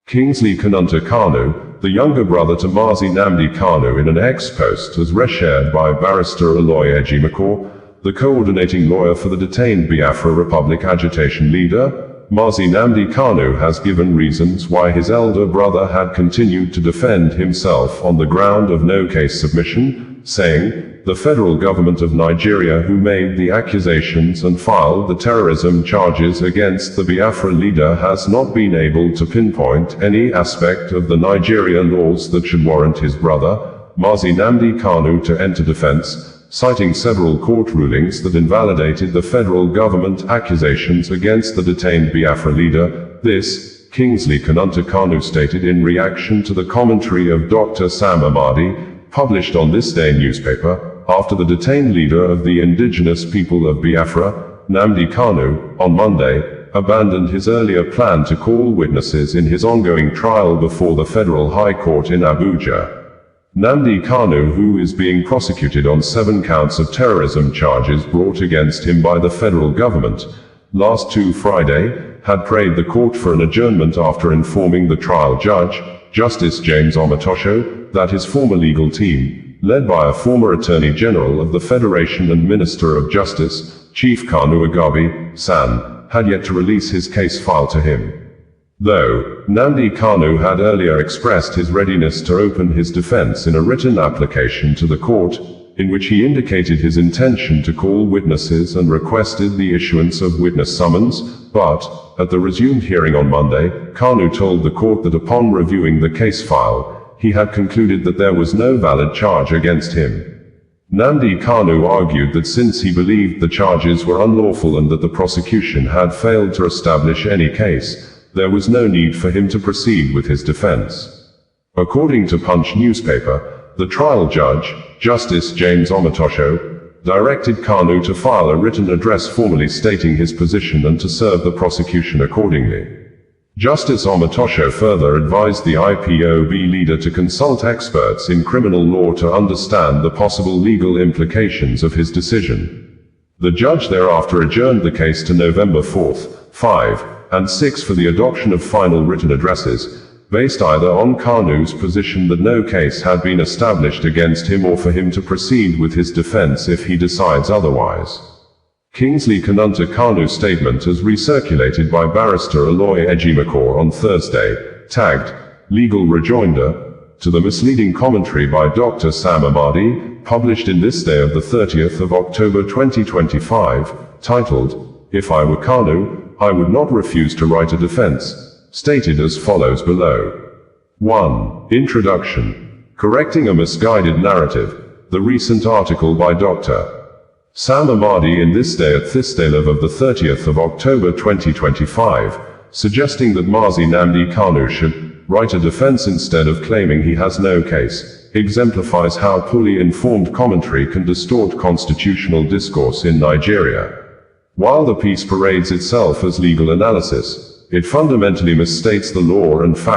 Kingsley Kanunta Kanu, the younger brother to Mazi Nnamdi Kanu, in an ex-post as reshared by Barrister Aloy Ejimakor, the coordinating lawyer for the detained Biafra Republic agitation leader. Mazi Nnamdi Kanu has given reasons why his elder brother had continued to defend himself on the ground of no case submission, saying, "The federal government of Nigeria, who made the accusations and filed the terrorism charges against the Biafra leader, has not been able to pinpoint any aspect of the Nigeria laws that should warrant his brother, Mazi Nnamdi Kanu, to enter defense, citing several court rulings that invalidated the federal government accusations against the detained Biafra leader." This, Kingsley Kanunta Kanu stated in reaction to the commentary of Doctor Sam Amadi, published on ThisDay newspaper, after the detained leader of the Indigenous People of Biafra, Nnamdi Kanu, on Monday, abandoned his earlier plan to call witnesses in his ongoing trial before the Federal High Court in Abuja. Nnamdi Kanu, who is being prosecuted on 7 counts of terrorism charges brought against him by the federal government, last Friday, had prayed the court for an adjournment after informing the trial judge, Justice James Omotosho, that his former legal team, led by a former Attorney General of the Federation and Minister of Justice, Chief Kanu Agabi, San, had yet to release his case file to him. Though Nnamdi Kanu had earlier expressed his readiness to open his defense in a written application to the court, in which he indicated his intention to call witnesses and requested the issuance of witness summons, but, at the resumed hearing on Monday, Kanu told the court that upon reviewing the case file, he had concluded that there was no valid charge against him. Nnamdi Kanu argued that since he believed the charges were unlawful and that the prosecution had failed to establish any case, there was no need for him to proceed with his defense. According to Punch newspaper, the trial judge, Justice James Omotosho, directed Kanu to file a written address formally stating his position and to serve the prosecution accordingly. Justice Omotosho further advised the IPOB leader to consult experts in criminal law to understand the possible legal implications of his decision. The judge thereafter adjourned the case to November 4, 5, and 6 for the adoption of final written addresses, based either on Kanu's position that no case had been established against him or for him to proceed with his defense if he decides otherwise. Kingsley Kanunta Kanu's statement, as recirculated by Barrister Aloy Ejimakor on Thursday, tagged, "Legal Rejoinder," to the misleading commentary by Doctor Sam Amadi, published in ThisDay of the 30th of October 2025, titled, "If I were Kanu, I would not refuse to write a defense," stated as follows below. 1. Introduction. Correcting a misguided narrative. The recent article by Dr. Sam Amadi in ThisDay at ThisDay of the 30th of October 2025, suggesting that Mazi Nnamdi Kanu should write a defense instead of claiming he has no case, exemplifies how poorly informed commentary can distort constitutional discourse in Nigeria. While the piece parades itself as legal analysis, it fundamentally misstates the law and facts